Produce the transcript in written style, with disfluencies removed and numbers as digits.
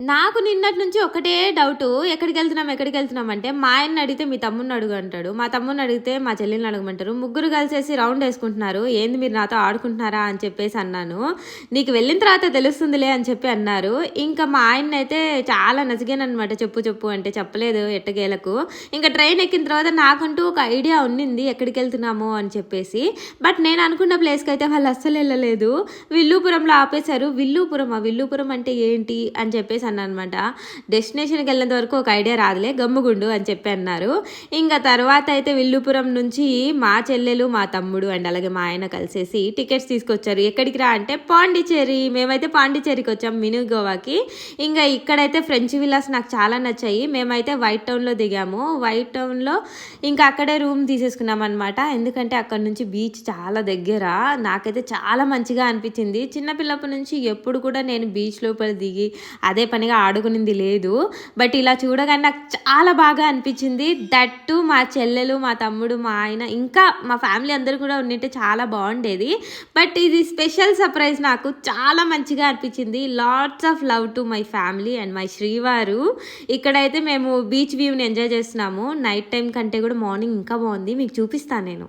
నాకు నిన్నటి నుంచి ఒకటే డౌటు. ఎక్కడికెళ్తున్నాం అంటే, మా ఆయన్ని అడిగితే మీ తమ్ముడిని అడుగు అంటాడు. మా తమ్ముడిని అడిగితే మా చెల్లెల్ని అడగమంటారు. ముగ్గురు కలిసేసి రౌండేసుకుంటున్నారు. ఏంది మీరు నాతో ఆడుకుంటున్నారా అని చెప్పేసి అన్నాను. నీకు వెళ్ళిన తర్వాత తెలుస్తుందిలే అని చెప్పి అన్నారు. ఇంకా మా ఆయన్నయితే చాలా నసిగాననమాట. చెప్పు చెప్పు అంటే చెప్పలేదు ఎట్టకేలకు. ఇంకా ట్రైన్ ఎక్కిన తర్వాత నాకంటూ ఒక ఐడియా ఉన్నింది ఎక్కడికెళ్తున్నాము అని చెప్పేసి. బట్ నేను అనుకున్న ప్లేస్‌కయితే వాళ్ళు అస్సలు ఎళ్ళలేదు. విల్లుపురంలో ఆపేశారు. విల్లుపురమా? విల్లుపురం అంటే ఏంటి అని చెప్పేసి అన్నాననమాట. డెస్టినేషన్‌కి వెళ్ళేంత వరకు ఒక ఐడియా రాదులే గమ్ముగుండు అని చెప్పి అన్నారు. ఇంక తర్వాత అయితే విల్లుపురం నుంచి మా చెల్లెలు, మా తమ్ముడు అండ్ అలాగే మా ఆయన కలిసేసి టికెట్స్ తీసుకొచ్చారు. ఎక్కడికి రా అంటే పాండిచ్చేరి. మేమైతే పాండిచ్చేరికి వచ్చాం మినీ గోవాకి. ఇంగా ఇక్కడైతే ఫ్రెంచ్ విల్లాస్ నాకు చాలా నచ్చాయి. మేమైతే వైట్ టౌన్‌లో దిగాము. వైట్ టౌన్‌లో ఇంకా అక్కడే రూమ్ తీసేసుకున్నామనమాట. ఎందుకంటే అక్కడి నుంచి బీచ్ చాలా దగ్గర. నాకైతే చాలా మంచిగా అనిపించింది. చిన్న పిల్లప్పటి నుంచి ఎప్పుడు కూడా నేను బీచ్ లోపల దిగి అదే పనిగా ఆడుకునింది లేదు. బట్ ఇలా చూడగానే నాకు చాలా బాగా అనిపించింది. దట్ టు మా చెల్లెలు, మా తమ్ముడు, మా ఆయన ఇంకా మా ఫ్యామిలీ అందరూ కూడా ఉండింటే చాలా బాగుండేది. బట్ ఇది స్పెషల్ సర్ప్రైజ్ నాకు చాలా మంచిగా అనిపించింది. Lots of love to my family and my శ్రీవారు. ఇక్కడైతే మేము బీచ్ వ్యూని ఎంజాయ్ చేస్తున్నాము. నైట్ టైం కంటే కూడా మార్నింగ్ ఇంకా బాగుంది. మీకు చూపిస్తాను నేను.